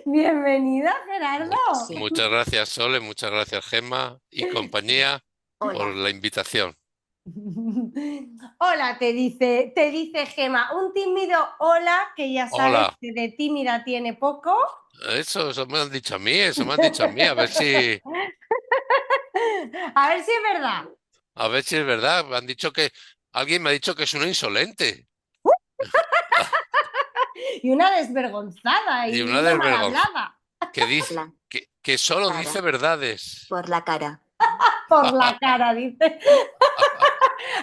Bienvenida, Gerardo. Sí. Muchas gracias, Sole, muchas gracias, Gemma y compañía, por Hola. la invitación. Hola, te dice Gema. Un tímido hola, que ya sabes Hola, que de tímida tiene poco. eso me han dicho a mí, eso me han dicho a mí, A ver si es verdad. a ver si es verdad. Me han dicho alguien me ha dicho que es una insolente Y una desvergonzada y y una una mal desvergonzada hablada. que dice La que solo dice cara. verdades. Por la cara. Por la cara, dice.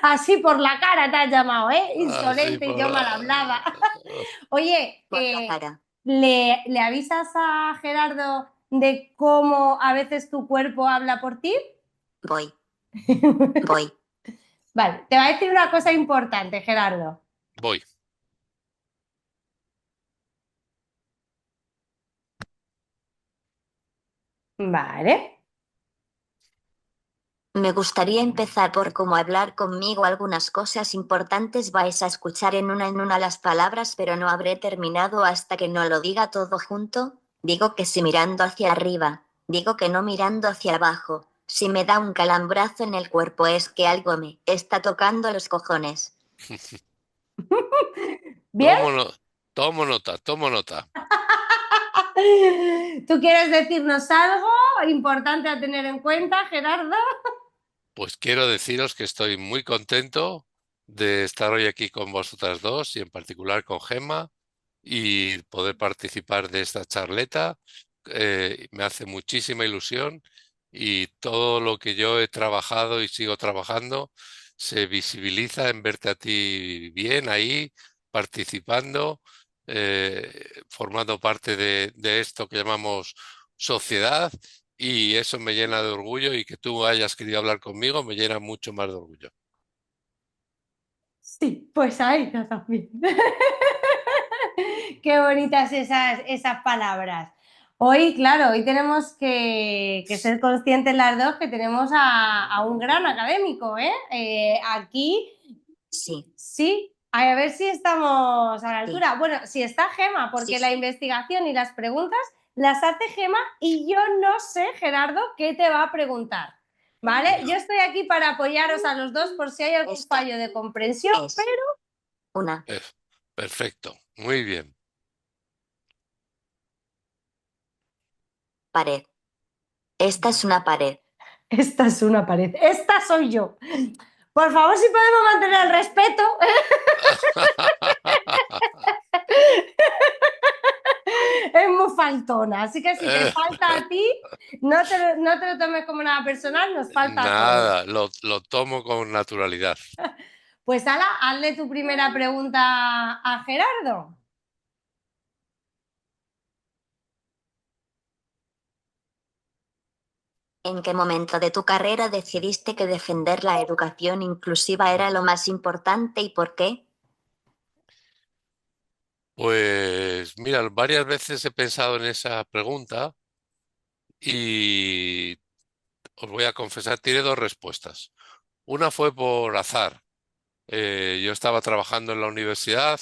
Así por la cara te has llamado, ¿eh? Así Insolente y yo mal hablada. Oye, Por la cara. ¿le avisas a Gerardo de cómo a veces tu cuerpo habla por ti? Voy. Voy. Vale, te va a decir una cosa importante, Gerardo. Voy. Vale. Me gustaría empezar por cómo hablar conmigo algunas cosas importantes. Vais a escuchar en una las palabras, pero no habré terminado hasta que no lo diga todo junto. Digo que sí mirando hacia arriba. Digo que no mirando hacia abajo. Si me da un calambrazo en el cuerpo es que algo me está tocando los cojones. ¿Bien? Tomo, tomo nota, tomo nota. ¿Tú quieres decirnos algo importante a tener en cuenta, Gerardo? Pues quiero deciros que estoy muy contento de estar hoy aquí con vosotras dos y en particular con Gemma y poder participar de esta charleta. Me hace muchísima ilusión y todo lo que yo he trabajado y sigo trabajando se visibiliza en verte a ti bien ahí, participando, formando parte de esto que llamamos sociedad, y eso me llena de orgullo, y que tú hayas querido hablar conmigo me llena mucho más de orgullo. Sí, pues ahí está también. Qué bonitas esas palabras. Hoy, claro, hoy tenemos que ser conscientes las dos que tenemos a un gran académico, ¿eh? Aquí Sí, sí, a ver si estamos a la sí, altura. Bueno, si está Gema, sí. porque la investigación y las preguntas las hace Gema y yo no sé, Gerardo, qué te va a preguntar. ¿Vale? Yo estoy aquí para apoyaros a los dos por si hay algún Esto fallo de comprensión, es pero una Eh, Perfecto, muy bien. pared. Esta es una pared. esta es una pared. Esta soy yo. Por favor, si podemos mantener el respeto. Es muy faltona, así que si te Eh, falta a ti, no te lo tomes como nada personal, nos falta a todos. Nada, lo tomo con naturalidad. Pues Ala, hazle tu primera pregunta a Gerardo. ¿En qué momento de tu carrera decidiste que defender la educación inclusiva era lo más importante y por qué? Pues mira, varias veces he pensado en esa pregunta y os voy a confesar, tiene dos respuestas. Una fue por azar. Yo estaba trabajando en la universidad,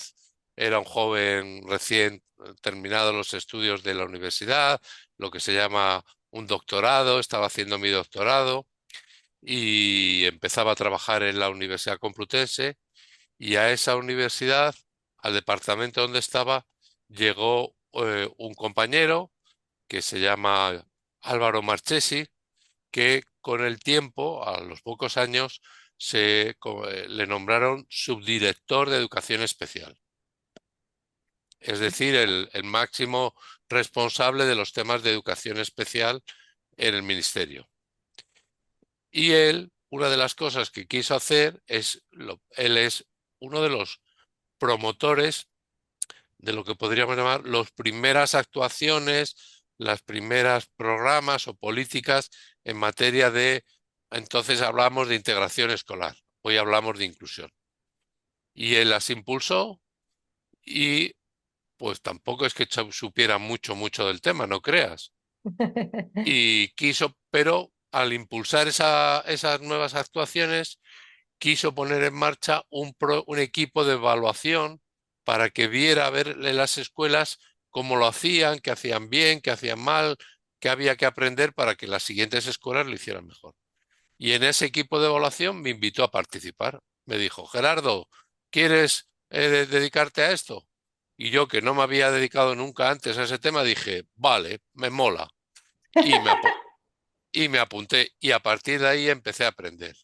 era un joven recién terminado los estudios de la universidad, lo que se llama un doctorado, estaba haciendo mi doctorado y empezaba a trabajar en la Universidad Complutense, y a esa universidad, al departamento donde estaba, llegó un compañero que se llama Álvaro Marchesi, que con el tiempo, a los pocos años, le nombraron subdirector de educación especial, es decir, el máximo responsable de los temas de educación especial en el ministerio. Y él, una de las cosas que quiso hacer él es uno de los promotores de lo que podríamos llamar las primeras actuaciones, las primeras programas o políticas en materia de, entonces hablamos de integración escolar, hoy hablamos de inclusión. Y él las impulsó, y pues tampoco es que supiera mucho del tema, no creas. Y quiso, pero al impulsar esas nuevas actuaciones, quiso poner en marcha un equipo de evaluación para que viera a ver en las escuelas cómo lo hacían, qué hacían bien, qué hacían mal, qué había que aprender para que las siguientes escuelas lo hicieran mejor. Y en ese equipo de evaluación me invitó a participar. Me dijo, Gerardo, ¿quieres dedicarte a esto? Y yo, que no me había dedicado nunca antes a ese tema, dije, vale, me mola. Y y me apunté. Y a partir de ahí empecé a aprender.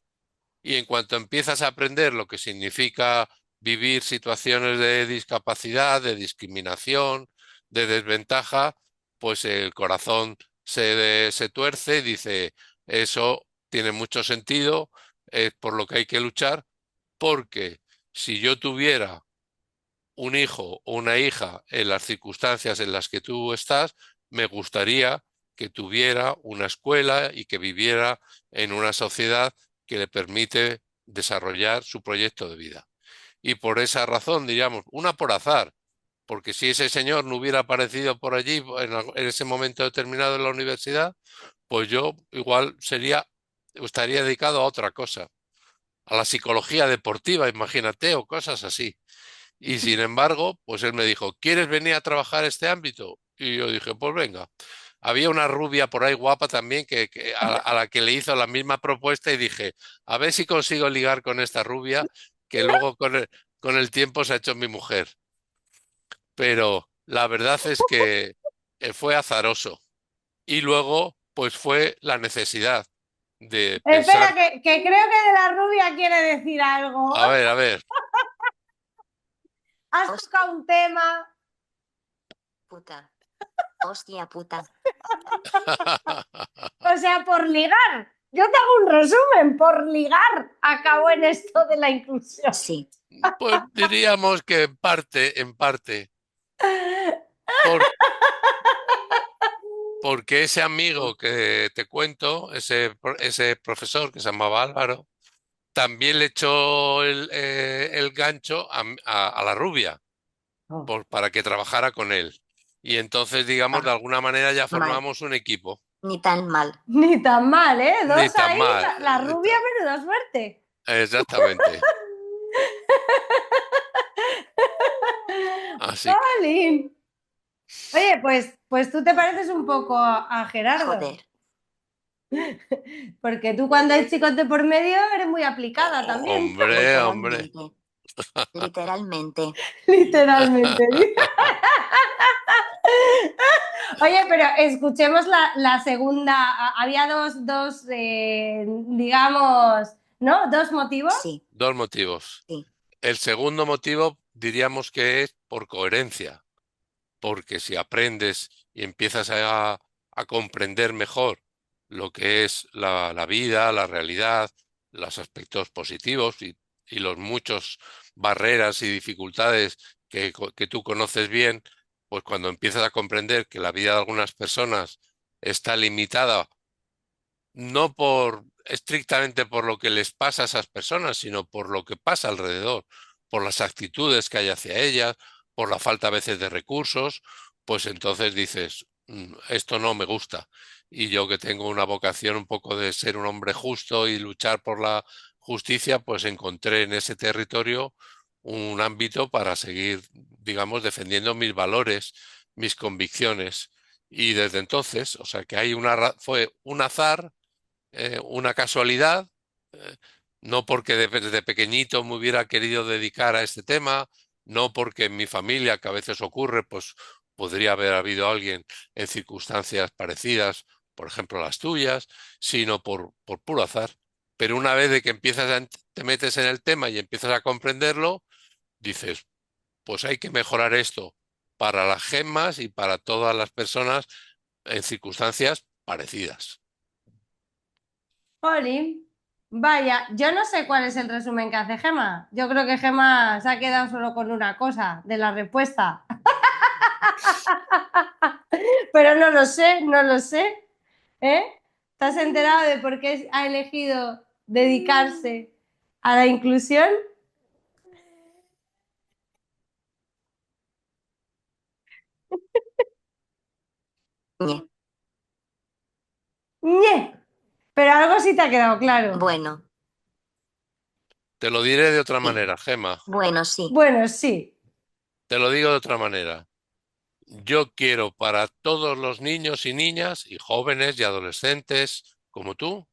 Y en cuanto empiezas a aprender lo que significa vivir situaciones de discapacidad, de discriminación, de desventaja, pues el corazón se tuerce y dice, eso tiene mucho sentido, es por lo que hay que luchar, porque si yo tuviera un hijo o una hija en las circunstancias en las que tú estás, me gustaría que tuviera una escuela y que viviera en una sociedad que le permite desarrollar su proyecto de vida. Y por esa razón, diríamos, una por azar, porque si ese señor no hubiera aparecido por allí en ese momento determinado en la universidad, pues yo igual estaría dedicado a otra cosa, a la psicología deportiva, imagínate, o cosas así. Y sin embargo, pues él me dijo, ¿quieres venir a trabajar este ámbito? Y yo dije, pues venga. Había una rubia por ahí guapa también a la que le hizo la misma propuesta y dije, a ver si consigo ligar con esta rubia que luego con el tiempo se ha hecho mi mujer. Pero la verdad es que fue azaroso. Y luego, pues fue la necesidad de Espera, pensar, que creo que de la rubia quiere decir algo. a ver, Has Hostia tocado un tema. puta. Hostia puta. O sea, por ligar. Yo te hago un resumen. Por ligar acabó en esto de la inclusión. Sí. pues diríamos que en parte, por, porque ese amigo que te cuento, ese profesor que se llamaba Álvaro, también le echó el gancho a la rubia Oh, para que trabajara con él. Y entonces, digamos, de Ah, alguna manera ya mal. formamos un equipo. Ni tan mal. ni tan mal, ¿eh? Ni Dos tan ahí. mal. La rubia, menuda suerte. Exactamente. Así que, Jolín. Oye, pues tú te pareces un poco a Gerardo. Joder. Porque tú cuando hay chicos de por medio eres muy aplicada también. hombre, hombre. Literalmente. Literalmente. Literalmente. Oye, pero escuchemos la segunda. Había digamos, ¿no? Dos motivos. Sí, Dos motivos. sí. El segundo motivo diríamos que es por coherencia, porque si aprendes y empiezas a comprender mejor lo que es la vida, la realidad, los aspectos positivos y los muchos barreras y dificultades que tú conoces bien, pues cuando empiezas a comprender que la vida de algunas personas está limitada no por estrictamente por lo que les pasa a esas personas, sino por lo que pasa alrededor, por las actitudes que hay hacia ellas, por la falta a veces de recursos, pues entonces dices, esto no me gusta". Y yo que tengo una vocación un poco de ser un hombre justo y luchar por la justicia, pues encontré en ese territorio un ámbito para seguir, digamos, defendiendo mis valores, mis convicciones. Y desde entonces, o sea que fue un azar, una casualidad, eh, no porque desde pequeñito me hubiera querido dedicar a este tema, no porque en mi familia, que a veces ocurre, pues podría haber habido alguien en circunstancias parecidas, por ejemplo las tuyas, sino por puro azar. Pero una vez de que te metes en el tema y empiezas a comprenderlo, dices, pues hay que mejorar esto para las gemas y para todas las personas en circunstancias parecidas. Jolín. Vaya, yo no sé cuál es el resumen que hace Gema. Yo creo que Gema se ha quedado solo con una cosa de la respuesta. Pero no lo sé, no lo sé. ¿Eh? ¿Te has enterado de por qué ha elegido dedicarse a la inclusión? Ñe. ¡Ñe! Pero algo sí te ha quedado claro. Bueno, Te lo diré de otra sí. manera, Gema. Bueno, sí. Bueno, sí. Te lo digo de otra manera. Yo quiero para todos los niños y niñas y jóvenes y adolescentes como tú,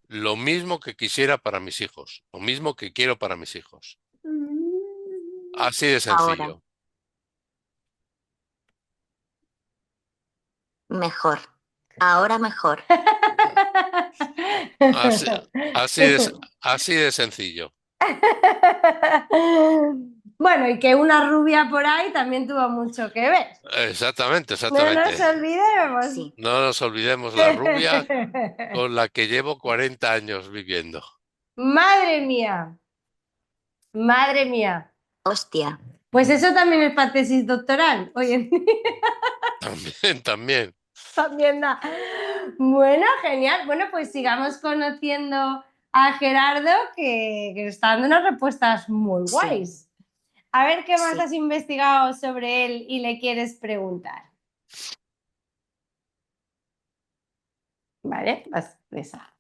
lo mismo que quisiera para mis hijos, lo mismo que quiero para mis hijos. Así de Ahora, sencillo. mejor. Ahora mejor. Así, así de, así de sencillo. Bueno, y que una rubia por ahí también tuvo mucho que ver. Exactamente, No nos exactamente. olvidemos. Sí. No nos olvidemos la rubia con la que llevo 40 años viviendo. Madre mía, madre mía. Hostia. Pues eso también es para tesis doctoral. Hoy en día También, también. también da. Bueno, genial. Bueno, pues sigamos conociendo a Gerardo, que nos está dando unas respuestas muy Sí. guays. A ver qué más Sí. has investigado sobre él y le quieres preguntar. Vale, vas esa.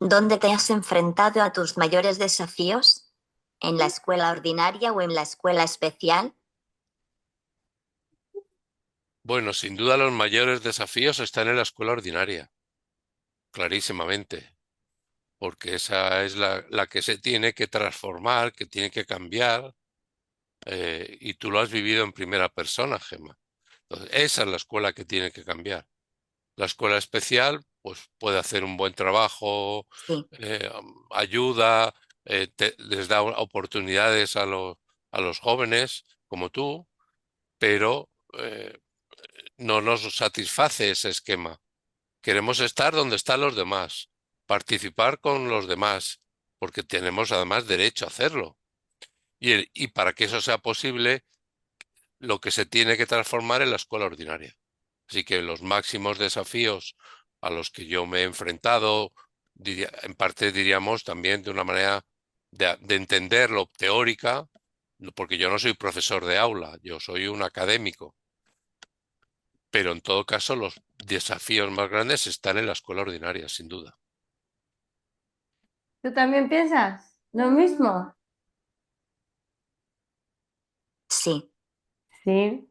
¿Dónde te has enfrentado a tus mayores desafíos? ¿En la escuela ordinaria o en la escuela especial? Bueno, sin duda los mayores desafíos están en la escuela ordinaria, clarísimamente, porque esa es la que se tiene que transformar, que tiene que cambiar, y tú lo has vivido en primera persona, Gemma. Entonces, esa es la escuela que tiene que cambiar. La escuela especial, pues puede hacer un buen trabajo, Sí. ayuda, les da oportunidades a los jóvenes como tú, pero no nos satisface ese esquema. Queremos estar donde están los demás, participar con los demás, porque tenemos además derecho a hacerlo. Y para que eso sea posible, lo que se tiene que transformar en la escuela ordinaria. Así que los máximos desafíos a los que yo me he enfrentado, en parte diríamos también de una manera de entender lo teórica, porque yo no soy profesor de aula, yo soy un académico, pero en todo caso los desafíos más grandes están en la escuela ordinaria, sin duda. ¿Tú también piensas lo mismo? Sí. Sí.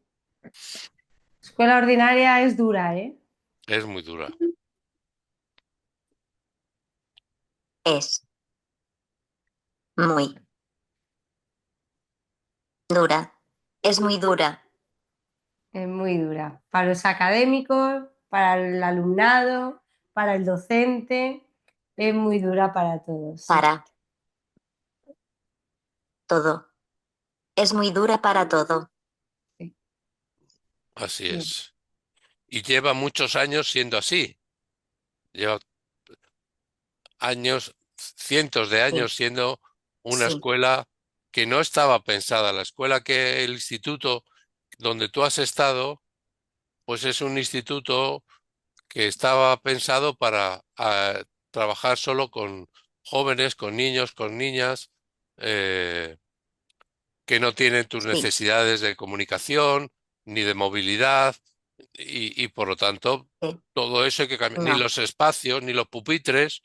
Escuela ordinaria es dura, ¿eh? Es muy dura. Es muy dura. Es muy dura. Es muy dura. Para los académicos, para el alumnado, para el docente, es muy dura para todos, sí. Para todo. Es muy dura para todo. Sí, Así sí. es. Y lleva muchos años siendo así. Lleva años, cientos de Sí. años siendo una Sí. escuela que no estaba pensada. La escuela que el instituto donde tú has estado, pues es un instituto que estaba pensado para trabajar solo con jóvenes, con niños, con niñas, eh, que no tienen tus Sí. necesidades de comunicación ni de movilidad y por lo tanto Sí. todo eso hay que cambiar, ni No. los espacios, ni los pupitres.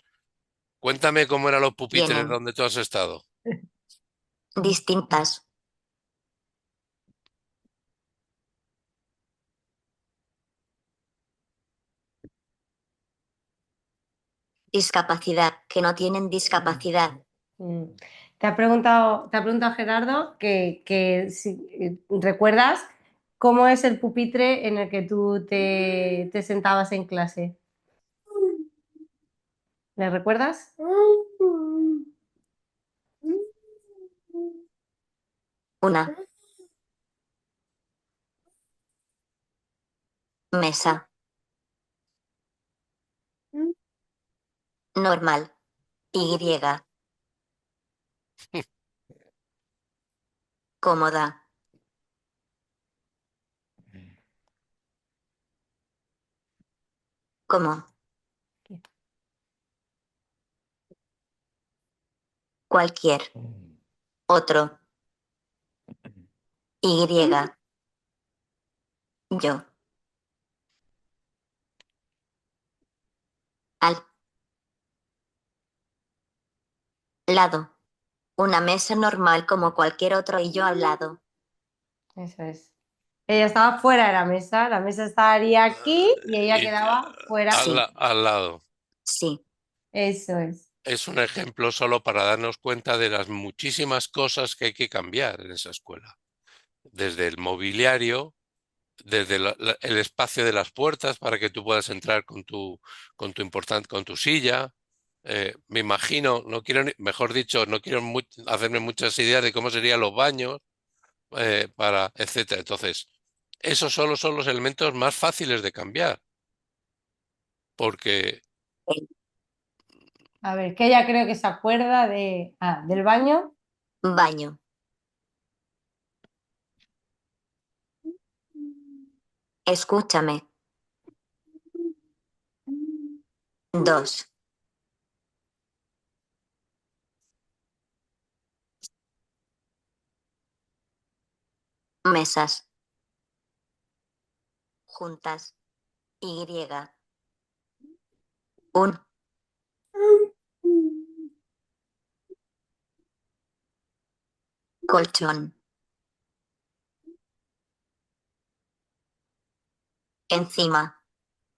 Cuéntame cómo eran los pupitres Tienen donde tú has estado. distintas discapacidad, que no tienen discapacidad. Mm. Te ha preguntado Gerardo que si recuerdas cómo es el pupitre en el que tú te sentabas en clase. ¿Le recuerdas? Una mesa normal. Y. Cómoda. Como cualquier otro. Y. Yo. Al lado. Una mesa normal como cualquier otro y yo al lado. Eso es. Ella estaba fuera de la mesa estaría aquí y ella y quedaba fuera. Sí, al lado. sí. Eso es. Es un ejemplo solo para darnos cuenta de las muchísimas cosas que hay que cambiar en esa escuela. Desde el mobiliario, desde el espacio de las puertas para que tú puedas entrar con tu silla. Me imagino, no quiero, mejor dicho, no quiero hacerme muchas ideas de cómo serían los baños, etcétera. Entonces, esos solo son los elementos más fáciles de cambiar, porque El A ver, que ella creo que se acuerda del baño. baño. Escúchame. 2. Mesas. Juntas. Y. Un. Colchón. Encima.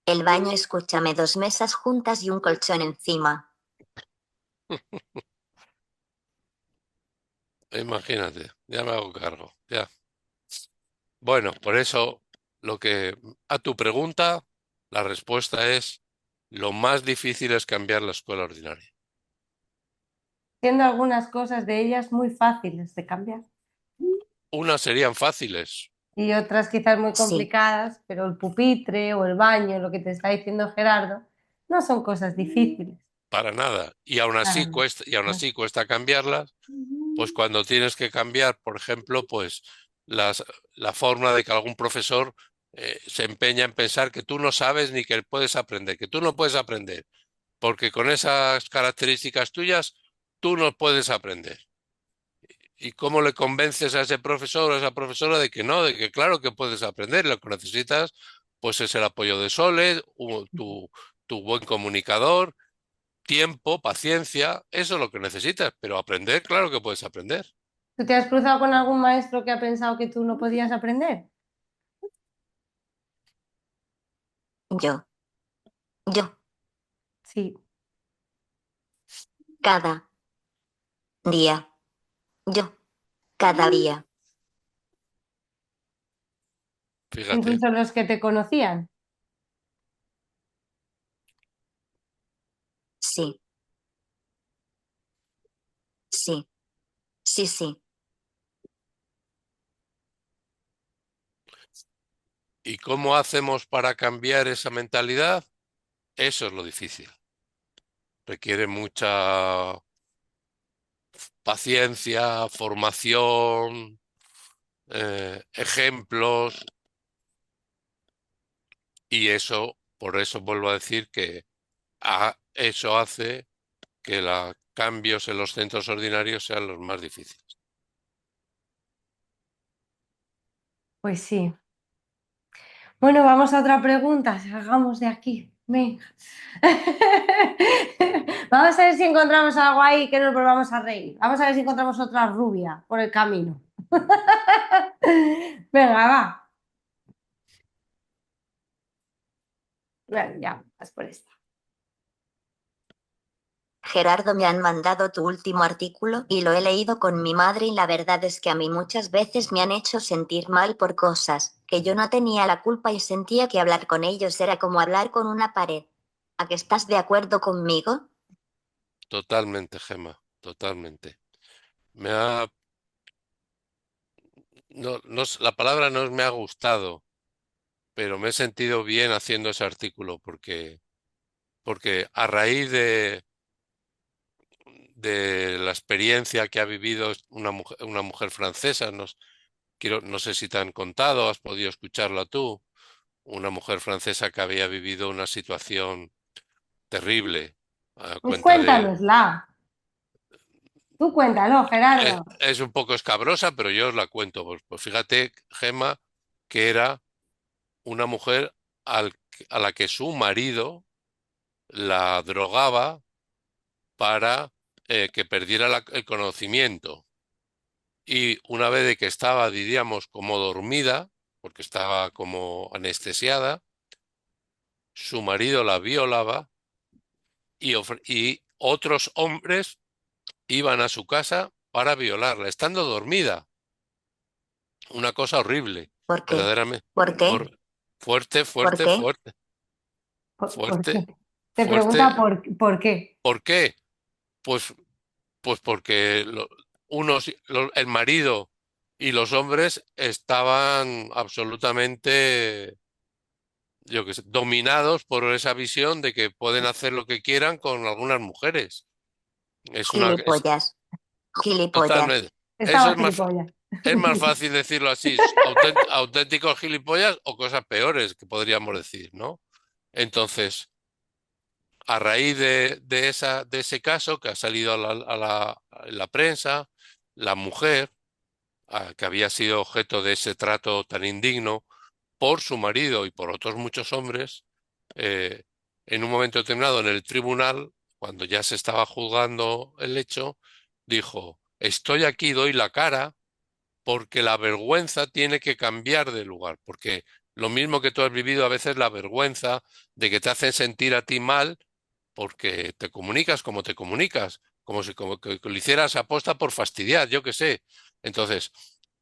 El baño, escúchame, 2 mesas juntas y un colchón encima. imagínate, ya me hago cargo, ya. Bueno, por eso a tu pregunta, la respuesta es lo más difícil es cambiar la escuela ordinaria. Siendo algunas cosas de ellas muy fáciles de cambiar Unas serían fáciles, y otras quizás muy Sí, complicadas, pero el pupitre o el baño, lo que te está diciendo Gerardo, no son cosas difíciles. para nada, Para nada. y aún así cuesta cambiarlas, pues cuando tienes que cambiar, por ejemplo, pues las, la forma de que algún profesor se empeña en pensar que tú no sabes ni que puedes aprender, que tú no puedes aprender, porque con esas características tuyas, tú no puedes aprender. ¿Y cómo le convences a ese profesor o a esa profesora de que no, de que claro que puedes aprender? Lo que necesitas, pues es el apoyo de Sole, tu buen comunicador, tiempo, paciencia, eso es lo que necesitas, pero aprender, claro que puedes aprender. ¿Tú te has cruzado con algún maestro que ha pensado que tú no podías aprender? yo. Yo. Sí. Cada día. Yo. Cada día. Fíjate. Incluso los que te conocían. Sí, sí, sí, sí. ¿Y cómo hacemos para cambiar esa mentalidad? Eso es lo difícil. Requiere mucha paciencia, formación, ejemplos, y eso, por eso vuelvo a decir que eso hace que los cambios en los centros ordinarios sean los más difíciles. Pues sí. Bueno, vamos a otra pregunta. Salgamos de aquí. Venga. Vamos a ver si encontramos algo ahí que nos volvamos a reír. Vamos a ver si encontramos otra rubia por el camino. Venga, va. Bueno, ya, vas por esta. Gerardo, me han mandado tu último artículo y lo he leído con mi madre y la verdad es que a mí muchas veces me han hecho sentir mal por cosas que yo no tenía la culpa y sentía que hablar con ellos era como hablar con una pared. ¿A que estás de acuerdo conmigo? Totalmente, Gemma, totalmente. Me ha, la palabra no me ha gustado, pero me he sentido bien haciendo ese artículo porque a raíz de la experiencia que ha vivido una mujer francesa, no sé si te han contado, has podido escucharla tú, una mujer francesa que había vivido una situación terrible a Pues cuenta de... cuéntanosla. Tú cuéntalo, Gerardo. Es un poco escabrosa, pero yo os la cuento. Pues fíjate, Gemma, que era una mujer a la que su marido la drogaba para que perdiera el conocimiento. Y una vez de que estaba, diríamos, como dormida, porque estaba como anestesiada, su marido la violaba y otros hombres iban a su casa para violarla, estando dormida. Una cosa horrible, ¿Por qué? verdaderamente. ¿Por qué? Hor- Fuerte, ¿Por fuerte, qué? fuerte, Por qué? fuerte, Te pregunta fuerte. por qué. ¿Por qué? Pues, pues porque el marido y los hombres estaban absolutamente, yo qué sé, dominados por esa visión de que pueden hacer lo que quieran con algunas mujeres. Es Gilipollas. Gilipollas. totalmente. Eso Estaba gilipollas. es más fácil decirlo así, auténticos gilipollas o cosas peores que podríamos decir, ¿no? Entonces, a raíz de ese caso que ha salido en la prensa, la mujer, que había sido objeto de ese trato tan indigno por su marido y por otros muchos hombres, eh, en un momento determinado en el tribunal, cuando ya se estaba juzgando el hecho, dijo, estoy aquí, doy la cara porque la vergüenza tiene que cambiar de lugar, porque lo mismo que tú has vivido a veces la vergüenza de que te hacen sentir a ti mal porque te comunicas como te comunicas, como si que lo hicieras aposta por fastidiar, yo qué sé. Entonces,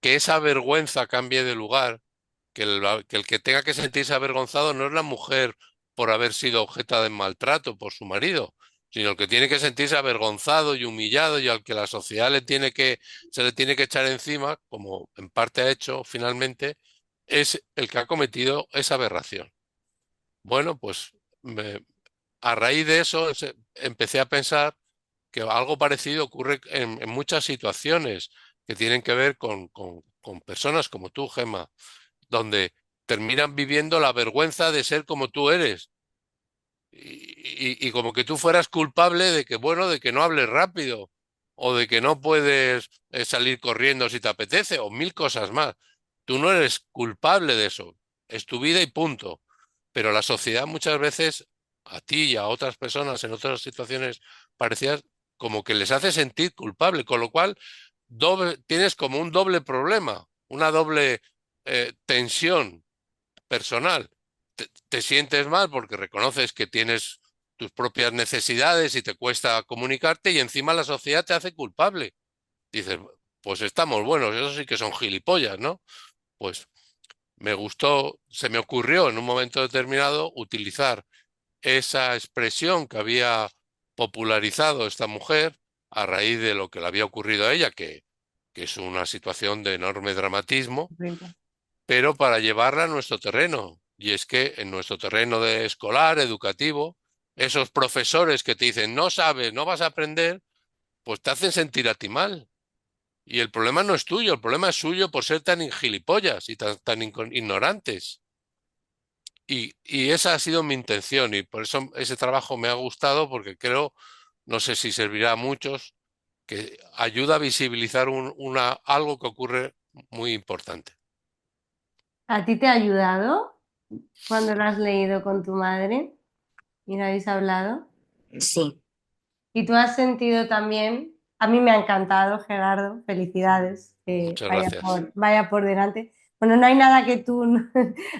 que esa vergüenza cambie de lugar, que el que tenga que sentirse avergonzado no es la mujer por haber sido objeto de maltrato por su marido, sino el que tiene que sentirse avergonzado y humillado y al que la sociedad se le tiene que echar encima, como en parte ha hecho finalmente, es el que ha cometido esa aberración. Bueno, pues a raíz de eso empecé a pensar que algo parecido ocurre en muchas situaciones que tienen que ver con personas como tú, Gemma, donde terminan viviendo la vergüenza de ser como tú eres y como que tú fueras culpable de que, bueno, de que no hables rápido o de que no puedes salir corriendo si te apetece o mil cosas más. Tú no eres culpable de eso, es tu vida y punto. Pero la sociedad muchas veces, a ti y a otras personas en otras situaciones parecidas, como que les hace sentir culpable, con lo cual tienes como un doble problema, una doble tensión personal. Te sientes mal porque reconoces que tienes tus propias necesidades y te cuesta comunicarte y encima la sociedad te hace culpable. Dices, pues estamos buenos, eso sí que son gilipollas, ¿no? Pues me gustó, se me ocurrió en un momento determinado utilizar esa expresión que había popularizado esta mujer a raíz de lo que le había ocurrido a ella, que es una situación de enorme dramatismo, Horrible. pero para llevarla a nuestro terreno. Y es que en nuestro terreno de escolar, educativo, esos profesores que te dicen, no sabes, no vas a aprender, pues te hacen sentir a ti mal. Y el problema no es tuyo, el problema es suyo por ser tan gilipollas y tan ignorantes. Y esa ha sido mi intención y por eso ese trabajo me ha gustado porque creo, no sé si servirá a muchos, que ayuda a visibilizar algo que ocurre muy importante. ¿A ti te ha ayudado cuando lo has leído con tu madre y lo habéis hablado? Sí, ¿Y tú has sentido también? A mí me ha encantado, Gerardo, felicidades, Muchas gracias. vaya por delante. Bueno, no hay nada que tú no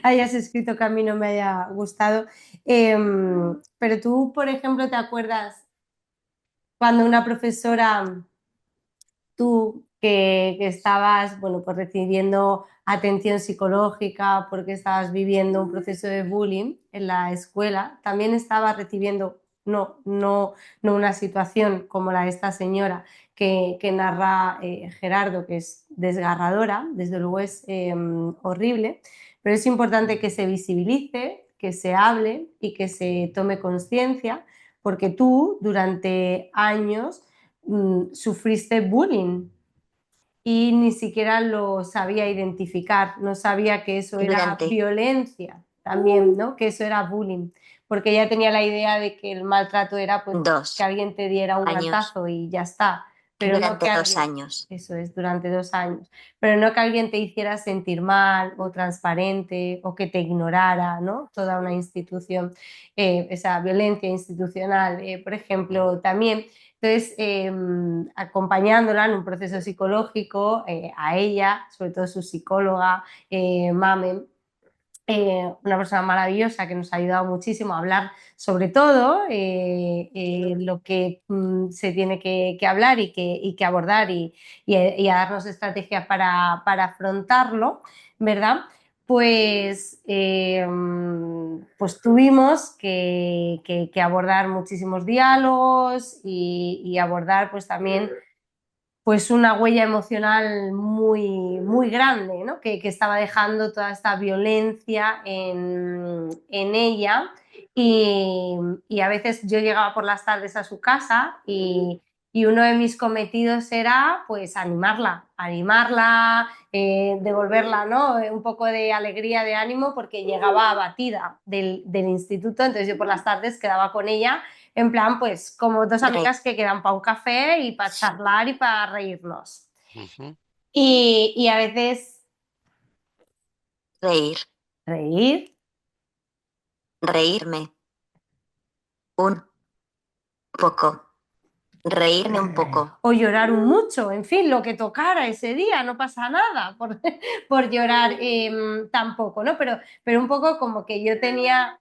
hayas escrito que a mí no me haya gustado. Pero tú, por ejemplo, ¿te acuerdas cuando una profesora, tú que estabas, bueno, pues recibiendo atención psicológica porque estabas viviendo un proceso de bullying en la escuela, también estabas recibiendo, no una situación como la de esta señora que narra Gerardo, que es desgarradora, desde luego es horrible, pero es importante que se visibilice, que se hable y que se tome conciencia, porque tú durante años sufriste bullying y ni siquiera lo sabía identificar, no sabía que eso era durante violencia también, ¿no? Que eso era bullying, porque ella tenía la idea de que el maltrato era pues que dos alguien te diera un años. guantazo y ya está, pero no Durante que 2 años. eso es, durante 2 años, pero no que alguien te hiciera sentir mal o transparente o que te ignorara, ¿no? Toda una institución, esa violencia institucional, por ejemplo, también. Entonces, acompañándola en un proceso psicológico, a ella, sobre todo su psicóloga, Mamen, una persona maravillosa que nos ha ayudado muchísimo a hablar sobre todo lo que se tiene que hablar y que abordar y a darnos estrategias para afrontarlo, ¿verdad? Pues tuvimos que abordar muchísimos diálogos y abordar pues también pues una huella emocional muy grande, ¿no? Que estaba dejando toda esta violencia en ella y a veces yo llegaba por las tardes a su casa y uno de mis cometidos era pues animarla, devolverla, ¿no? Un poco de alegría, de ánimo, porque llegaba abatida del instituto, entonces yo por las tardes quedaba con ella en plan, pues como dos Re- amigas que quedan para un café y para charlar y para reírnos. Ujú. Y a veces reír, reír reírme. Un poco. Reírme un poco. o llorar mucho, en fin, lo que tocara ese día, no pasa nada por, por llorar tampoco, ¿no? Pero un poco como que yo tenía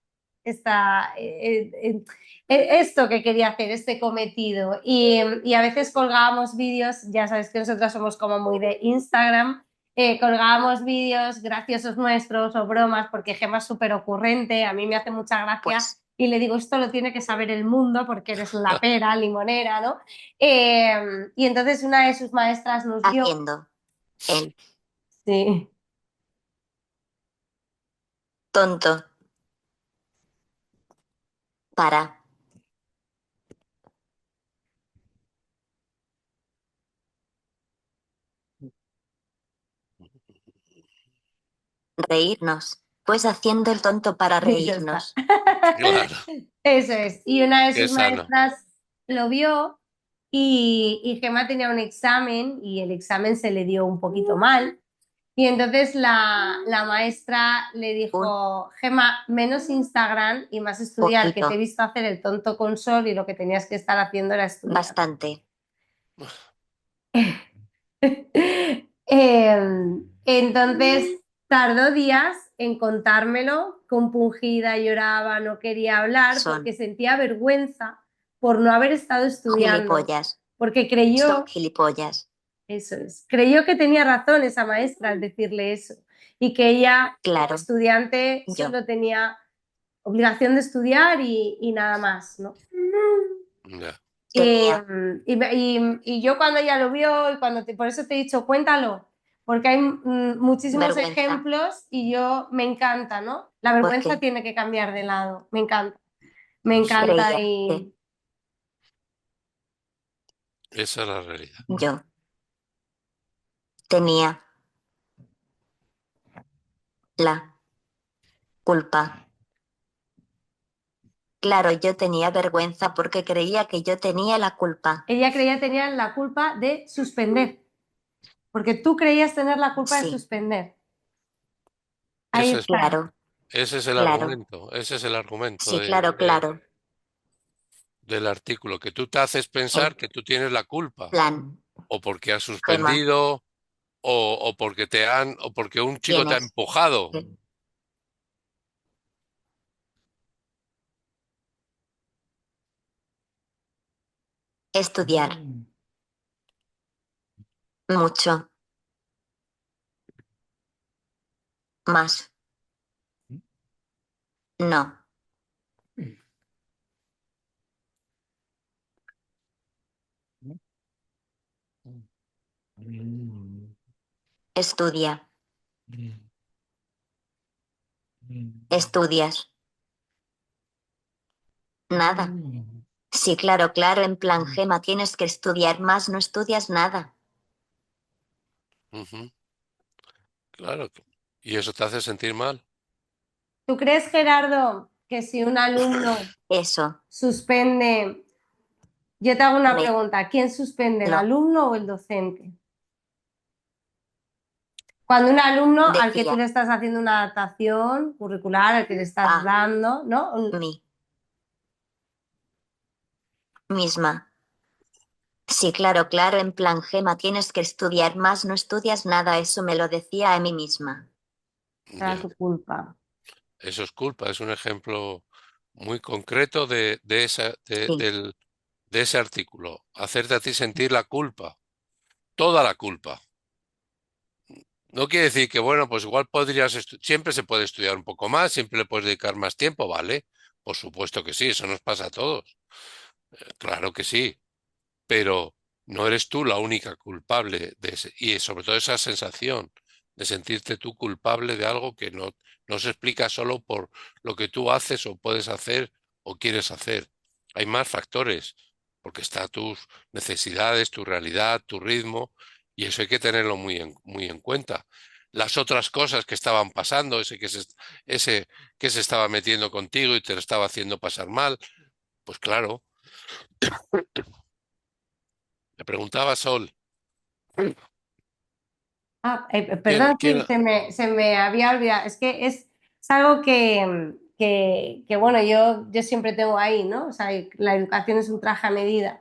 esto que quería hacer, este cometido. Y a veces colgábamos vídeos, ya sabes que nosotros somos como muy de Instagram, colgábamos vídeos graciosos nuestros o bromas, porque Gemma es súper ocurrente, a mí me hace mucha gracia. Pues, Y le digo, esto lo tiene que saber el mundo porque eres la pera, limonera, ¿no? Y entonces una de sus maestras nos vio, haciendo. El sí, tonto. Para. Reírnos. Pues haciendo el tonto para ya está. reírnos. Claro, Eso es. Y una de qué sus sano. maestras lo vio y Gemma tenía un examen y el examen se le dio un poquito mal. Y entonces la maestra le Un dijo, Gemma, menos Instagram y más estudiar, que te he poquito. visto hacer el tonto con Sol y lo que tenías que estar haciendo era estudiar. Bastante. Entonces tardó días en contármelo, compungida, lloraba, no quería hablar porque Son sentía vergüenza por no haber estado estudiando, gilipollas. porque Son creyó, gilipollas. eso es, creyó que tenía razón esa maestra al decirle eso y que ella como Claro. estudiante Yo. solo tenía obligación de estudiar y nada más, ¿no? Ya. Y, Tenía y yo cuando ella lo vio, y por eso te he dicho, cuéntalo, porque hay muchísimos vergüenza. ejemplos y yo me encanta, ¿no? La ¿Por vergüenza qué? tiene que cambiar de lado, me Pues sí, encanta Creía que y esa es la realidad. yo tenía la culpa. Claro, yo tenía vergüenza porque creía que yo tenía la culpa. ella creía que tenía la culpa de suspender, porque tú creías tener la culpa de Sí, suspender. Ahí Ese es, está. claro, ese es el claro. argumento, ese es el argumento Sí, claro, claro. del artículo, que tú te haces El pensar que tú tienes la culpa, plan, o porque has Gema, suspendido, o porque o porque un chico te ha tienes empujado. que estudiar mucho más. No, estudia, estudias. Nada. Sí, claro, claro, en plan, Gema, tienes que estudiar más, no estudias nada. Ujú, claro, y eso te hace sentir mal. ¿Tú crees, Gerardo, que si un alumno Eso, suspende Yo te hago una Me- pregunta. ¿Quién suspende, el no, alumno o el docente? Cuando un alumno al que tú decía, le estás haciendo una adaptación curricular, al que le estás ah, dando, ¿no? mí misma. Sí, claro, claro, en plan, Gema, tienes que estudiar más, no estudias nada, eso me lo decía a mí misma. Era Ya, tu culpa. eso es culpa, es un ejemplo muy concreto Sí, de ese artículo. Hacerte a ti sentir la culpa, toda la culpa. No quiere decir que, bueno, pues igual siempre se puede estudiar un poco más, siempre le puedes dedicar más tiempo, ¿vale? Por supuesto que sí, eso nos pasa a todos. Claro que sí, pero no eres tú la única culpable de ese, y sobre todo esa sensación de sentirte tú culpable de algo que no se explica solo por lo que tú haces o puedes hacer o quieres hacer. Hay más factores, porque está tus necesidades, tu realidad, tu ritmo, y eso hay que tenerlo muy en cuenta. Las otras cosas que estaban pasando, ese que se estaba metiendo contigo y te lo estaba haciendo pasar mal, pues claro, le preguntaba a Sol. Ah, ¿Quién, perdón, sí, quién? se me había olvidado. Es que es algo que, bueno, yo siempre tengo ahí, ¿no? O sea, la educación es un traje a medida.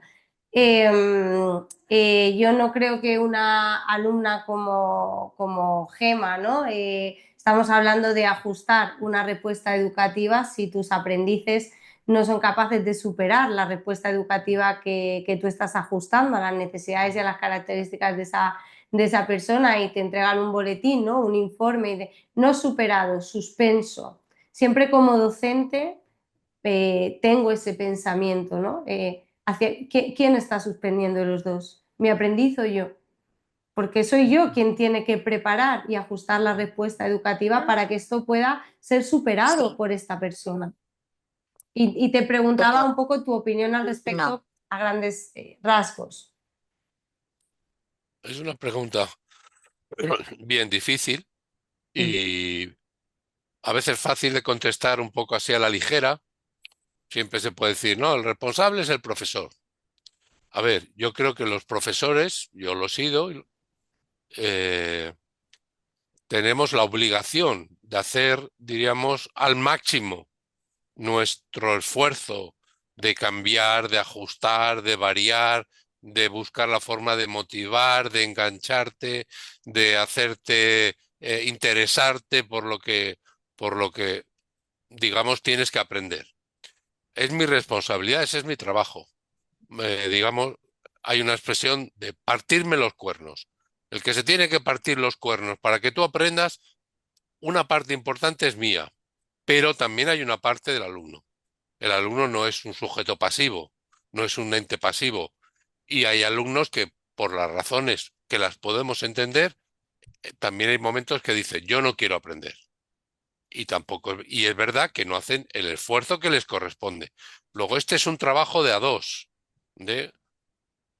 Eh, yo no creo que una alumna como Gema, ¿no? Estamos hablando de ajustar una respuesta educativa si tus aprendices no son capaces de superar la respuesta educativa que tú estás ajustando a las necesidades y a las características de esa persona y te entregan un boletín, ¿no? Un informe de no superado, suspenso. Siempre como docente tengo ese pensamiento, ¿no? ¿Quién está suspendiendo de los dos? ¿Mi aprendiz o yo? Porque soy yo quien tiene que preparar y ajustar la respuesta educativa para que esto pueda ser superado sí, por esta persona. Y te preguntaba pero un poco tu opinión al no, respecto a grandes rasgos. Es una pregunta bien difícil Mm. y a veces fácil de contestar un poco así a la ligera. Siempre se puede decir, no, el responsable es el profesor. A ver, yo creo que los profesores, yo lo he sido, eh, tenemos la obligación de hacer, diríamos, al máximo nuestro esfuerzo de cambiar, de ajustar, de variar, de buscar la forma de motivar, de engancharte, de hacerte interesarte por lo que, digamos, tienes que aprender. Es mi responsabilidad, ese es mi trabajo. Digamos, hay una expresión de partirme los cuernos. El que se tiene que partir los cuernos para que tú aprendas, una parte importante es mía, pero también hay una parte del alumno. El alumno no es un sujeto pasivo, no es un ente pasivo. Y hay alumnos que, por las razones que las podemos entender, también hay momentos que dicen, yo no quiero aprender. Y tampoco, y es verdad que no hacen el esfuerzo que les corresponde. Luego, este es un trabajo de a dos, de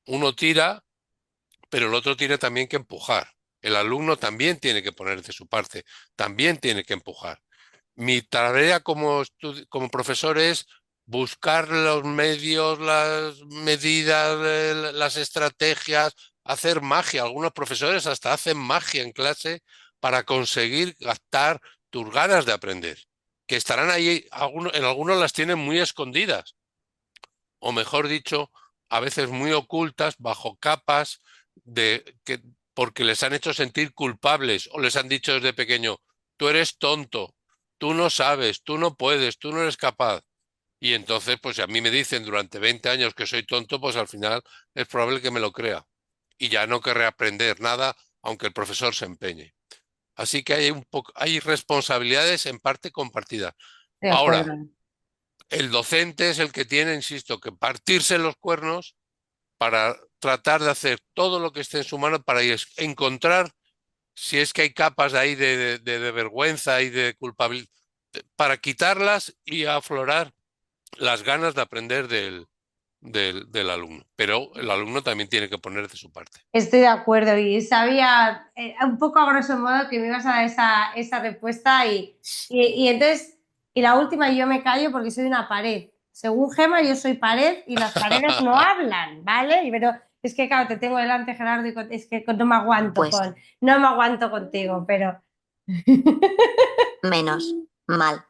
uno tira, pero el otro tiene también que empujar. El alumno también tiene que poner de su parte, también tiene que empujar. Mi tarea como profesor es buscar los medios, las medidas, las estrategias, hacer magia. Algunos profesores hasta hacen magia en clase para conseguir captar tus ganas de aprender, que estarán ahí, en algunos las tienen muy escondidas, o mejor dicho, a veces muy ocultas bajo capas porque les han hecho sentir culpables o les han dicho desde pequeño, tú eres tonto, tú no sabes, tú no puedes, tú no eres capaz. Y entonces, pues si a mí me dicen durante 20 años que soy tonto, pues al final es probable que me lo crea. Y ya no querré aprender nada, aunque el profesor se empeñe. Así que hay responsabilidades en parte compartidas. De Ahora, acuerdo. el docente es el que tiene, insisto, que partirse los cuernos para tratar de hacer todo lo que esté en su mano para encontrar si es que hay capas de ahí de vergüenza y de culpabilidad, para quitarlas y aflorar las ganas de aprender del alumno. Pero el alumno también tiene que poner de su parte. Estoy de acuerdo y sabía un poco a grosso modo que me ibas a dar esa respuesta y entonces, y la última yo me callo porque soy una pared. O según Gema, yo soy pared y las paredes no hablan, ¿vale? Pero es que, claro, te tengo delante, Gerardo, y es que no me aguanto Pues no me aguanto contigo, pero... menos mal.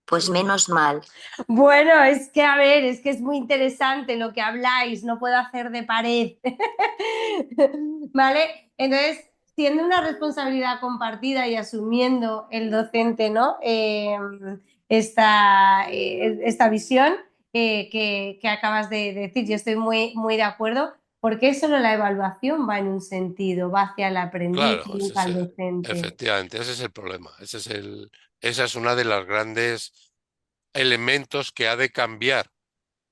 Pues menos mal. Bueno, es que, a ver, es que es muy interesante lo que habláis, no puedo hacer de pared. ¿Vale? Entonces, siendo una responsabilidad compartida y asumiendo el docente, ¿no? Esta visión que acabas de decir, yo estoy muy de acuerdo, porque solo la evaluación va en un sentido, va hacia el aprendiz Claro, y nunca al docente. efectivamente, ese es el problema. Esa es una de las grandes elementos que ha de cambiar.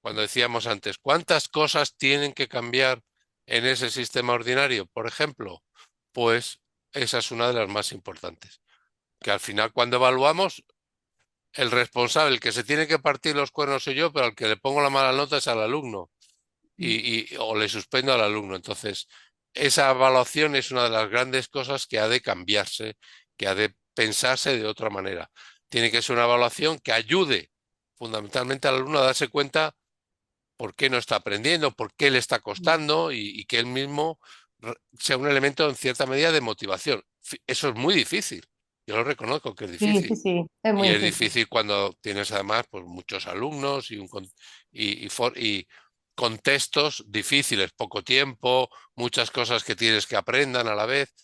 Cuando decíamos antes, ¿cuántas cosas tienen que cambiar en ese sistema ordinario? Por ejemplo, pues esa es una de las más importantes. Que al final, cuando evaluamos, el responsable, el que se tiene que partir los cuernos soy yo, pero al que le pongo la mala nota es al alumno o le suspendo al alumno. Entonces, esa evaluación es una de las grandes cosas que ha de cambiarse, que ha de pensarse de otra manera. Tiene que ser una evaluación que ayude fundamentalmente al alumno a darse cuenta por qué no está aprendiendo, por qué le está costando y que él mismo sea un elemento en cierta medida de motivación. Eso es muy difícil. Yo lo reconozco que es Sí, sí, difícil. sí, es Y muy es difícil. difícil cuando tienes además pues, muchos alumnos y contextos difíciles, poco tiempo, muchas cosas que tienes que aprendan a la vez.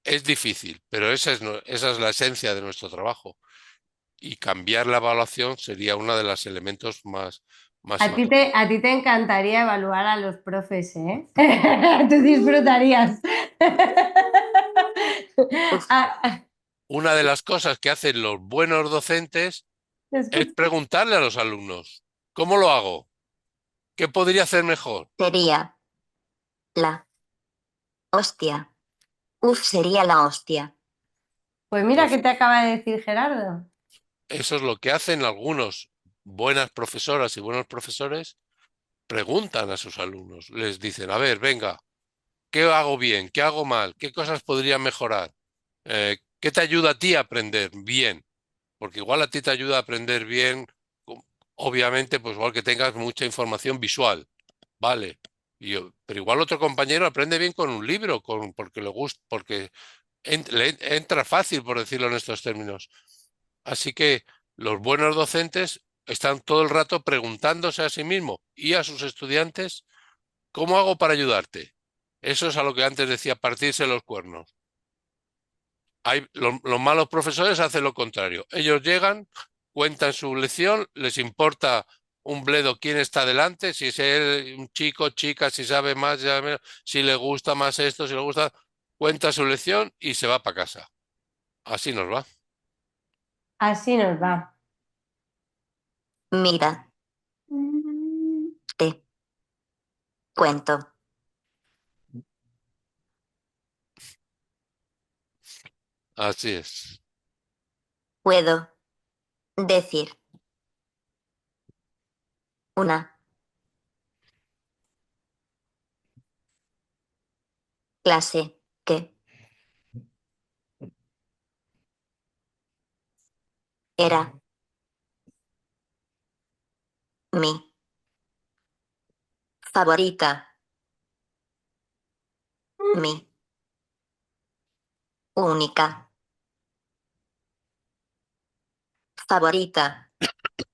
Es difícil, pero esa es la esencia de nuestro trabajo. Y cambiar la evaluación sería uno de los elementos más importantes. A ti te encantaría evaluar a los profes, ¿eh? Tú disfrutarías. Uf, Ah, Una de las cosas que hacen los buenos docentes es escucha. preguntarle a los alumnos, ¿cómo lo hago? ¿Qué podría hacer mejor? sería la hostia. Uf, sería la hostia. Pues mira qué Pues te acaba de decir Gerardo. eso es lo que hacen algunos buenas profesoras y buenos profesores, preguntan a sus alumnos, les dicen, a ver, venga, ¿qué hago bien? ¿Qué hago mal? ¿Qué cosas podría mejorar? ¿Qué te ayuda a ti a aprender bien? Porque igual a ti te ayuda a aprender bien, obviamente, pues igual que tengas mucha información visual, ¿vale? Pero igual otro compañero aprende bien con un libro, porque le gusta, porque le entra fácil, por decirlo en estos términos. Así que los buenos docentes están todo el rato preguntándose a sí mismos y a sus estudiantes, ¿cómo hago para ayudarte? Eso es a lo que antes decía, partirse los cuernos. Los malos profesores hacen lo contrario. Ellos llegan, cuentan su lección, les importa un bledo quién está delante, si es él, un chico, chica, si sabe más, si le gusta más esto, si le gusta, cuenta su lección y se va para casa. Así nos va. Así nos va. Mira, te cuento. Así es. Puedo decir una clase que era mi favorita. Mi única favorita.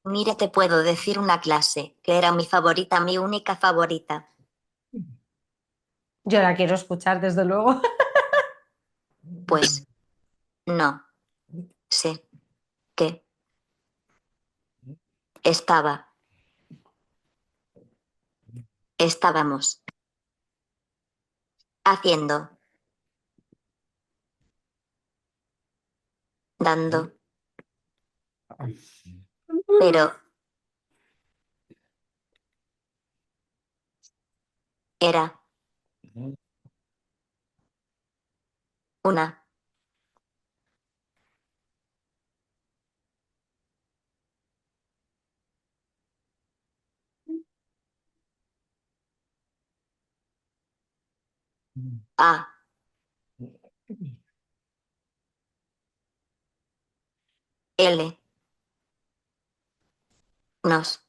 Mira, te puedo decir una clase que era mi favorita, mi única favorita. Yo la quiero escuchar, desde luego. Pues no sé qué estaba. Estábamos haciendo, dando, pero era una A. L. Nos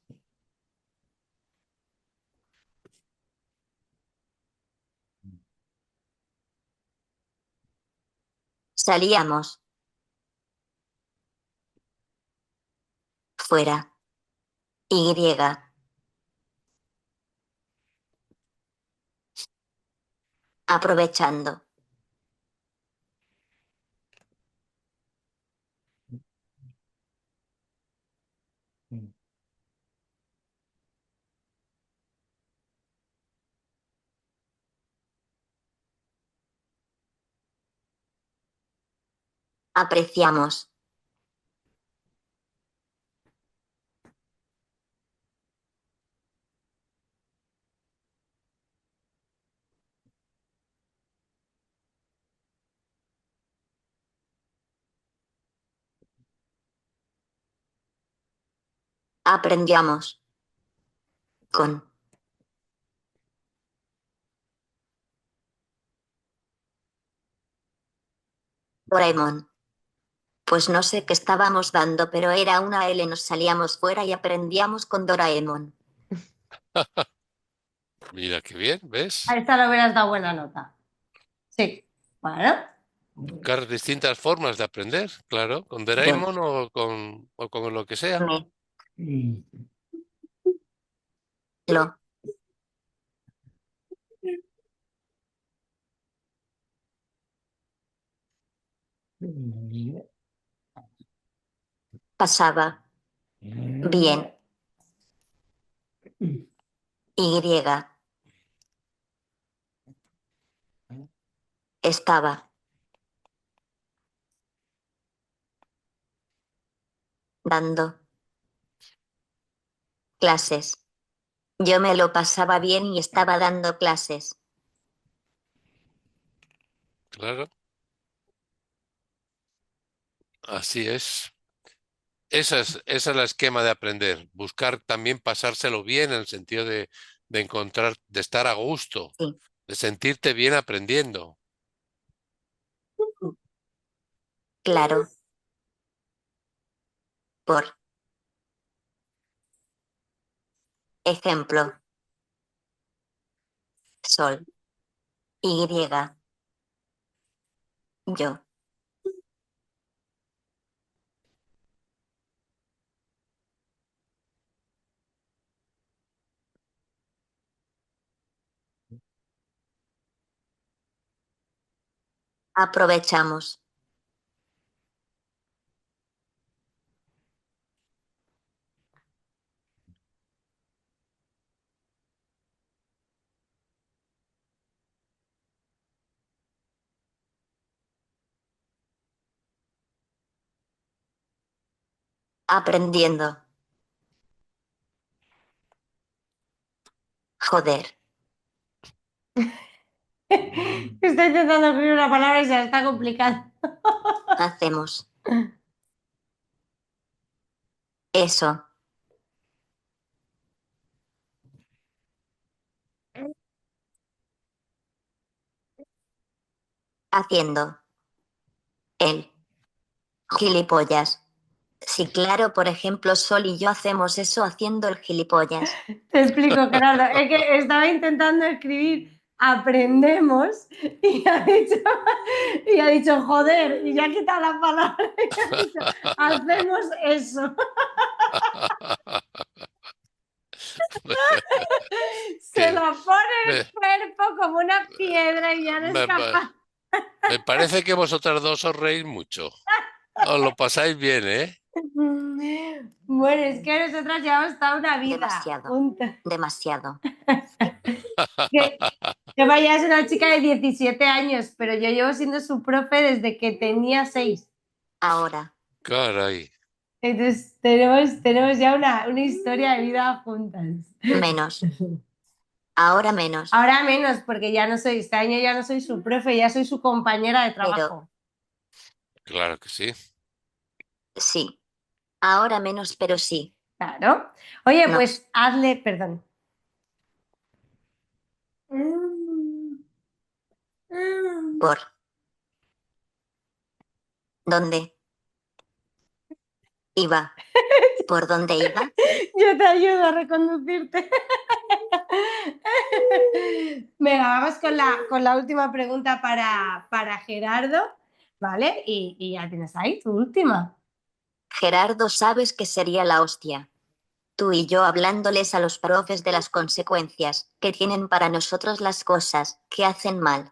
Salíamos. Fuera. Y. Aprovechando. Apreciamos. Aprendíamos. Con. Doraemon. Pues no sé qué estábamos dando, pero era una L. Nos salíamos fuera y aprendíamos con Doraemon. Mira qué bien, A ¿ves? esta le hubieras dado buena nota. Sí. Bueno, Buscar distintas formas de aprender, claro, con Yo. Doraemon o con lo que sea. Me. Lo. Pasaba. Bien. Y. Estaba. Dando. Clases. Yo me lo pasaba bien y estaba dando clases. Claro, así es. Esa es la esquema de aprender. Buscar también pasárselo bien en el sentido de encontrar, de estar a gusto, Sí. de sentirte bien aprendiendo. Claro. Por ejemplo. Sol. Y. Yo. Aprovechamos. Aprendiendo. Joder. estoy intentando escribir una palabra y se la está complicando. Hacemos. Eso. Haciendo. El. Gilipollas. Sí, claro, por ejemplo, Sol y yo hacemos eso haciendo el gilipollas. Te explico, Gerardo. Es que estaba intentando escribir aprendemos y ha dicho joder y ya ha quitado la palabra y ha dicho hacemos eso. Se Que lo pone el me, cuerpo como una piedra y ya no es me pa- capaz. me parece que vosotras dos os reís mucho. Os lo pasáis bien, ¿eh? Bueno, es que nosotras llevamos toda una vida Demasiado. juntas. Demasiado. Que, que vaya, es una chica de 17 años, pero yo llevo siendo su profe desde que tenía 6. Ahora. Caray. Entonces tenemos ya una historia de vida juntas. Menos. Ahora menos. Ahora menos, porque ya no soy, este año ya no soy su profe, ya soy su compañera de Pero trabajo. Claro que sí. sí. Ahora menos, pero sí. Claro. Oye, No. pues hazle, perdón. Por. ¿Dónde iba? ¿Por dónde iba? Yo te ayudo a reconducirte. Venga, vamos con la última pregunta para Gerardo. ¿vale? Y ya tienes ahí tu última. Gerardo, sabes que sería la hostia. Tú y yo hablándoles a los profes de las consecuencias que tienen para nosotros las cosas que hacen mal.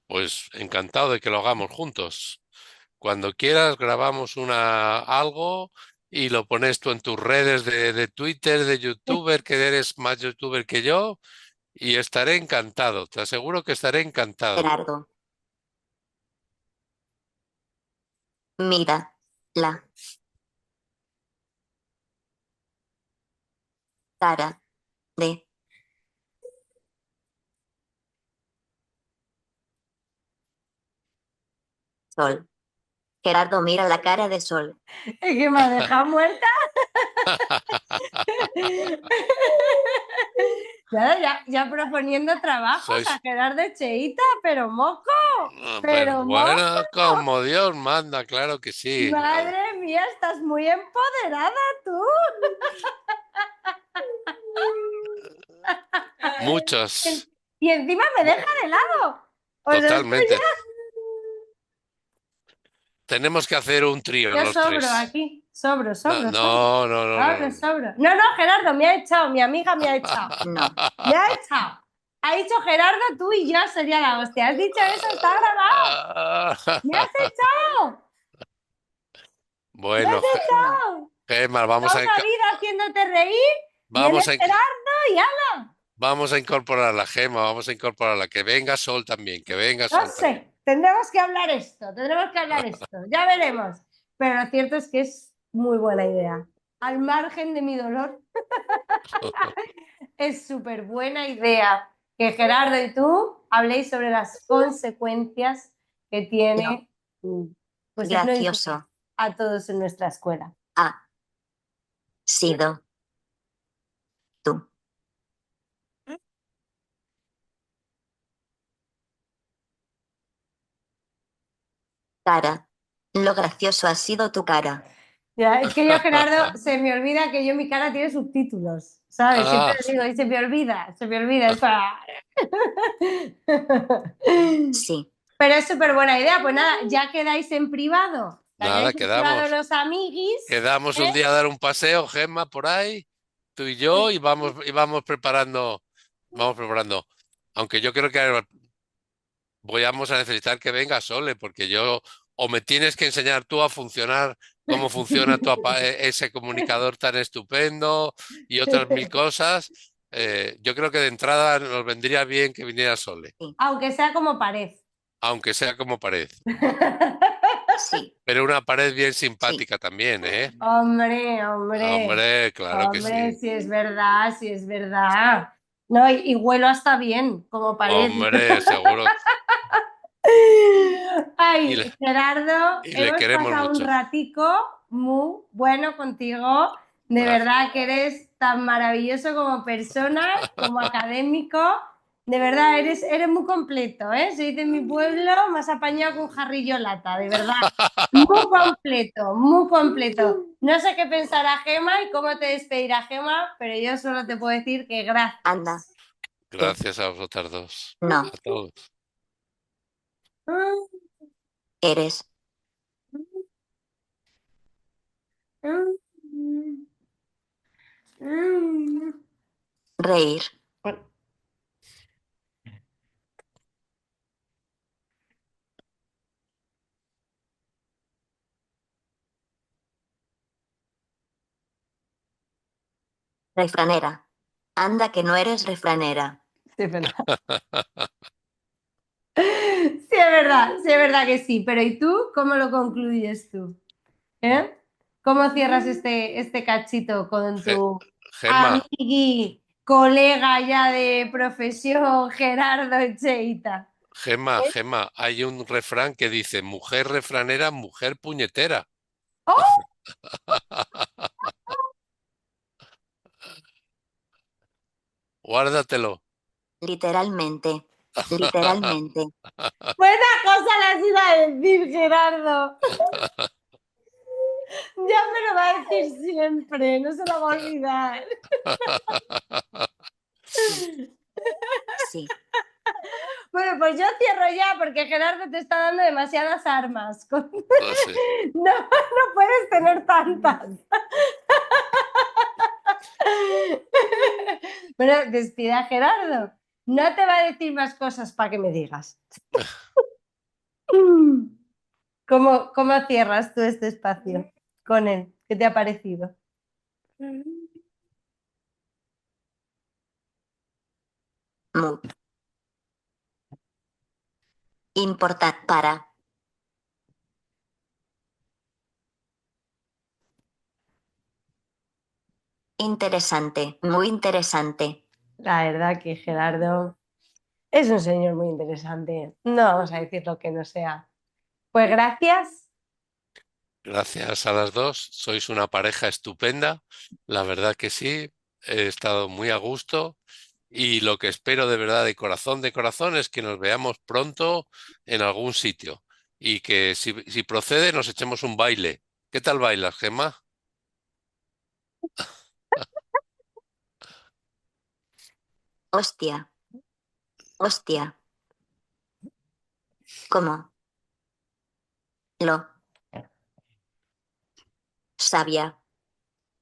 Pues encantado de que lo hagamos juntos. Cuando quieras, grabamos algo y lo pones tú en tus redes de Twitter, de YouTuber, que eres más YouTuber que yo, y estaré encantado. Te aseguro que estaré encantado. Gerardo, mira, la cara de Sol. Gerardo, mira la cara de Sol. Es que me ha dejado muerta. Ya proponiendo trabajos Sois, a Gerardo Cheita, pero moco, pero pero moco. bueno, como Dios manda, claro que sí. Madre mía, estás muy empoderada tú. Muchos, Y encima me mu- deja de lado. O sea, esto totalmente. ya. Tenemos que hacer un trío Yo los sobro tres. aquí. Sobro, No, sobro, sobro. no, no, no, Sobro, no. sobro. No, no, Gerardo, me ha echado. Mi amiga me ha echado. No. Me ha echado. Ha dicho Gerardo, tú y yo sería la hostia. ¿Has dicho eso? Está grabado. ¡Me has echado! ¡Me has Bueno, No. echado! Gemma, Toda una vida haciéndote reír. Viene vamos a, Gerardo y ala. vamos a incorporar la Gema, vamos a incorporarla. Que venga Sol también, que venga No Sol también. sé, tendremos que hablar esto, tendremos que hablar esto. Ya veremos. Pero lo cierto es que es muy buena idea. Al margen de mi dolor, es súper buena idea que Gerardo y tú habléis sobre las consecuencias que tiene pues el no incluir Gracioso. a todos en nuestra escuela. Ha sido tú. Cara. Lo gracioso ha sido tu cara. Ya, es que yo, Gerardo, se me olvida que yo mi cara tiene subtítulos, ¿sabes? Siempre Ah, lo digo y se me olvida. Es para... Sí. Pero es súper buena idea. Pues nada, ya quedáis en privado. Ya nada, quedáis en privado quedamos. los amiguis. Quedamos un ¿Eh? día a dar un paseo, Gemma, por ahí, tú y yo, y vamos preparando. Aunque yo creo que vamos a necesitar que venga Sole, porque yo, o me tienes que enseñar tú a funcionar, cómo funciona ese comunicador tan estupendo y otras mil cosas. Yo creo que de entrada nos vendría bien que viniera Sole, Aunque sea como pared. aunque sea como pared. Sí. Pero una pared bien Sí. simpática también, ¿eh? Hombre, hombre, Hombre, claro que hombre, sí. si es verdad, si es verdad. No, y huelo hasta bien, como pared. Hombre, seguro. Y Ay, le, Gerardo, y le hemos queremos pasado un mucho. ratico muy bueno contigo. De Gracias. verdad que eres tan maravilloso como persona, como académico. De verdad, eres muy completo, ¿eh? Soy de mi pueblo, más apañado que un jarrillo lata, de verdad. Muy completo, muy completo. No sé qué pensará Gema y cómo te despedirá Gema, pero yo solo te puedo decir que gracias. Anda. Tú. Gracias a vosotras dos. No. A todos. Eres. Reír. Refranera. Anda que no eres refranera. Sí, es verdad. Sí, es verdad que sí. Pero ¿y tú cómo lo concluyes tú? ¿Eh? ¿Cómo cierras este cachito con Ge- tu Gemma, amigui, colega ya de profesión, Gerardo Echeita? Gemma, hay un refrán que dice, mujer refranera, mujer puñetera. ¡Oh! Guárdatelo. Literalmente. Literalmente. Buena cosa las iba a decir, Gerardo. Ya me lo va a decir siempre, no se lo va a olvidar. Sí. Sí. Bueno, pues yo cierro ya porque Gerardo te está dando demasiadas armas. No sé. No, no puedes tener tantas. Bueno, despida a Gerardo. No te va a decir más cosas para que me digas. ¿Cómo cierras tú este espacio con él? ¿Qué te ha parecido? Mu. Importante para. Interesante, muy interesante. La verdad que Gerardo es un señor muy interesante. No vamos a decir lo que no sea. Pues gracias. Gracias a las dos. Sois una pareja estupenda. La verdad que sí. He estado muy a gusto. Y lo que espero de corazón, es que nos veamos pronto en algún sitio. Y que si procede, nos echemos un baile. ¿Qué tal bailas, Gemma? Hostia, hostia. ¿Cómo? Lo sabía.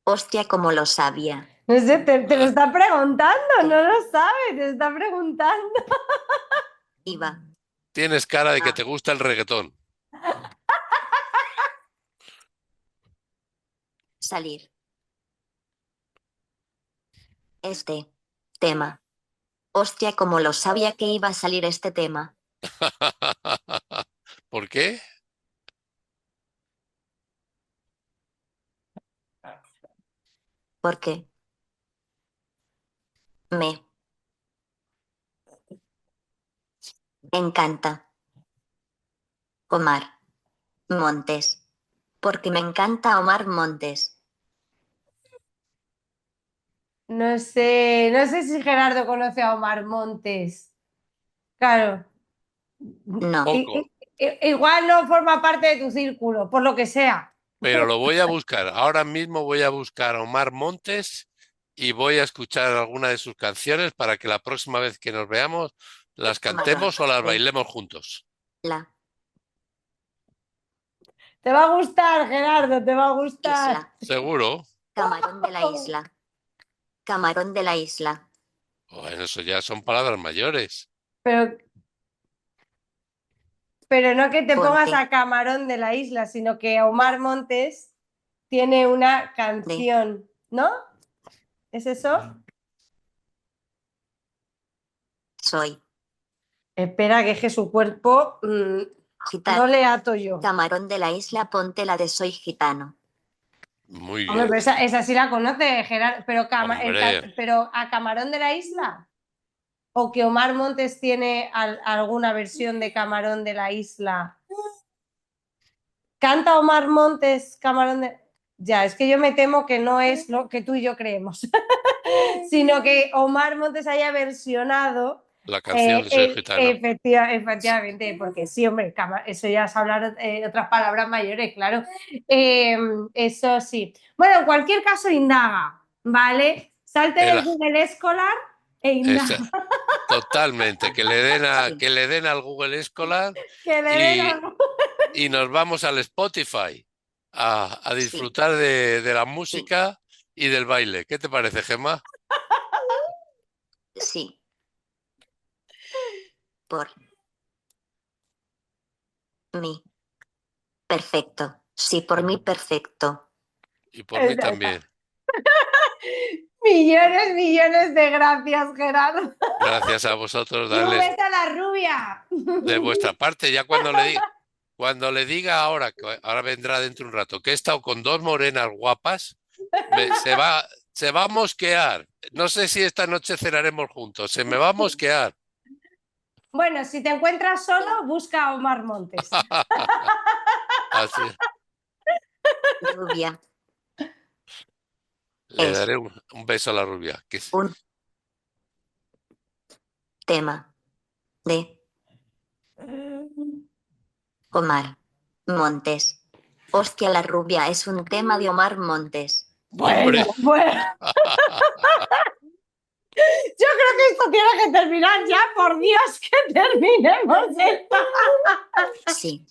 Hostia, como lo sabía. No sé, te lo está preguntando, no lo sabe, te está preguntando. Iba. Tienes cara de que te gusta el reggaetón. Salir. Este tema. Hostia, como lo sabía que iba a salir este tema. ¿Por qué? Porque me encanta Omar Montes. Porque me encanta Omar Montes. No sé si Gerardo conoce a Omar Montes. Claro. No. Poco. Igual no forma parte de tu círculo, por lo que sea. Pero lo voy a buscar. Ahora mismo voy a buscar a Omar Montes y voy a escuchar alguna de sus canciones para que la próxima vez que nos veamos las cantemos o las bailemos juntos. La Te va a gustar, Gerardo, te va a gustar. isla. ¿Seguro? Camarón de la isla. Camarón de la isla. Bueno, eso ya son palabras mayores. Pero, pero no que te pongas Ponte. a Camarón de la Isla, sino que Omar Montes tiene una canción, ¿no? ¿Es eso? Soy. Espera, que es que su cuerpo no Gitano. le ato yo. Camarón de la isla, ponte la de soy gitano. Muy Hombre, bien. pero esa sí la conoce, Gerardo, pero, Hombre, pero a Camarón de la Isla. ¿O que Omar Montes tiene alguna versión de Camarón de la Isla? ¿Canta Omar Montes Camarón de...? Ya, es que yo me temo que no es lo que tú y yo creemos, sino que Omar Montes haya versionado la canción de Soy Gitano. efectivamente, porque sí, hombre, eso ya es hablar otras palabras mayores, claro. Eso sí. Bueno, en cualquier caso, indaga, ¿vale? Salte El- del Google Escolar e indaga. esa- totalmente. Que le den al Google Scholar Que le den y, algo. y nos vamos al Spotify a Sí, disfrutar de la sí, música y del baile. ¿Qué te parece, Gemma? sí. Por mí. Perfecto. Sí, por mí, perfecto. Y por mí también. Millones, millones de gracias, Gerardo. Gracias a vosotros, Y un darles beso a la rubia. de vuestra parte. Ya cuando le diga ahora, que ahora vendrá dentro de un rato, que he estado con dos morenas guapas, se va a mosquear. No sé si esta noche cenaremos juntos. Se me va a mosquear. Bueno, si te encuentras solo, busca a Omar Montes. Así Rubia. le Es daré un beso a la rubia. un tema de Omar Montes. Hostia, la rubia es un tema de Omar Montes. Bueno, Hombre, bueno, Yo creo que esto tiene que terminar ya, por Dios, que terminemos esto. Sí.